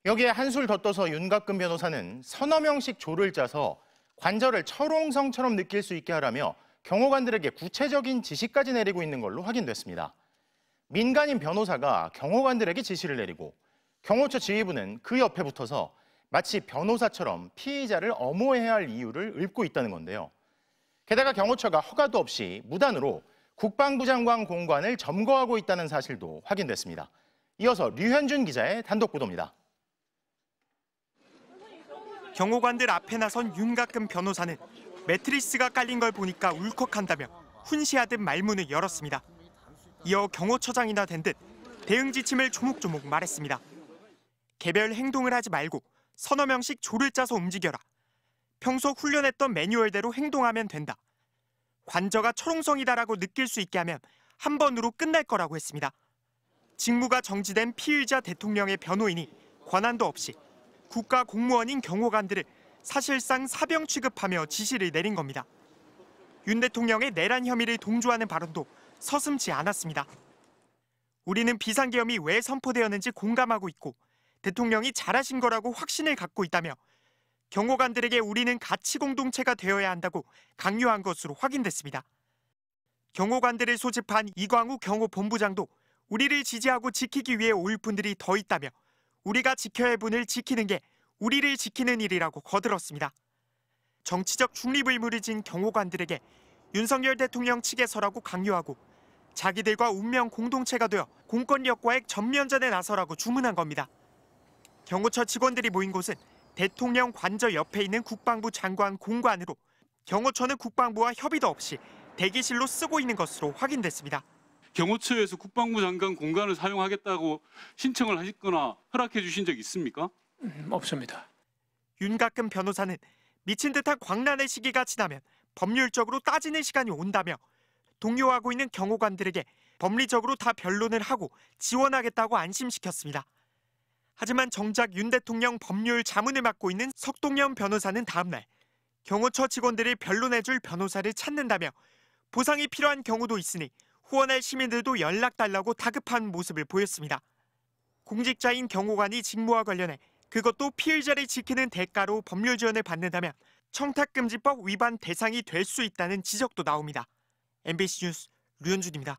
여기에 한술 더 떠서 윤곽근 변호사는 서너 명씩 조를 짜서 관절을 철옹성처럼 느낄 수 있게 하라며 경호관들에게 구체적인 지시까지 내리고 있는 걸로 확인됐습니다. 민간인 변호사가 경호관들에게 지시를 내리고 경호처 지휘부는 그 옆에 붙어서 마치 변호사처럼 피의자를 엄호해야 할 이유를 읊고 있다는 건데요. 게다가 경호처가 허가도 없이 무단으로 국방부 장관 공관을 점거하고 있다는 사실도 확인됐습니다. 이어서 류현준 기자의 단독 보도입니다. 경호관들 앞에 나선 윤곽근 변호사는 매트리스가 깔린 걸 보니까 울컥한다며 훈시하듯 말문을 열었습니다. 이어 경호처장이나 된 듯 대응 지침을 조목조목 말했습니다. 개별 행동을 하지 말고 서너 명씩 조를 짜서 움직여라. 평소 훈련했던 매뉴얼대로 행동하면 된다. 관저가 철옹성이다라고 느낄 수 있게 하면 한 번으로 끝날 거라고 했습니다. 직무가 정지된 피의자 대통령의 변호인이 권한도 없이 국가 공무원인 경호관들을 사실상 사병 취급하며 지시를 내린 겁니다. 윤 대통령의 내란 혐의를 동조하는 발언도 서슴지 않았습니다. 우리는 비상계엄이 왜 선포되었는지 공감하고 있고 대통령이 잘하신 거라고 확신을 갖고 있다며 경호관들에게 우리는 가치 공동체가 되어야 한다고 강요한 것으로 확인됐습니다. 경호관들을 소집한 이광우 경호본부장도 우리를 지지하고 지키기 위해 올 분들이 더 있다며 우리가 지켜야 할 분을 지키는 게 우리를 지키는 일이라고 거들었습니다. 정치적 중립을 무르진 경호관들에게 윤석열 대통령 측에 서라고 강요하고 자기들과 운명 공동체가 되어 공권력과의 전면전에 나서라고 주문한 겁니다. 경호처 직원들이 모인 곳은 대통령 관저 옆에 있는 국방부 장관 공관으로 경호처는 국방부와 협의도 없이 대기실로 쓰고 있는 것으로 확인됐습니다. 경호처에서 국방부 장관 공간을 사용하겠다고 신청을 하셨거나 허락해 주신 적 있습니까? 없습니다. 윤곽근 변호사는 미친 듯한 광란의 시기가 지나면 법률적으로 따지는 시간이 온다며 동요하고 있는 경호관들에게 법리적으로 다 변론을 하고 지원하겠다고 안심시켰습니다. 하지만 정작 윤 대통령 법률 자문을 맡고 있는 석동현 변호사는 다음 날 경호처 직원들을 변론해줄 변호사를 찾는다며 보상이 필요한 경우도 있으니 후원할 시민들도 연락 달라고 다급한 모습을 보였습니다. 공직자인 경호관이 직무와 관련해 그것도 피의자를 지키는 대가로 법률 지원을 받는다면 청탁금지법 위반 대상이 될 수 있다는 지적도 나옵니다. MBC 뉴스 류현준입니다.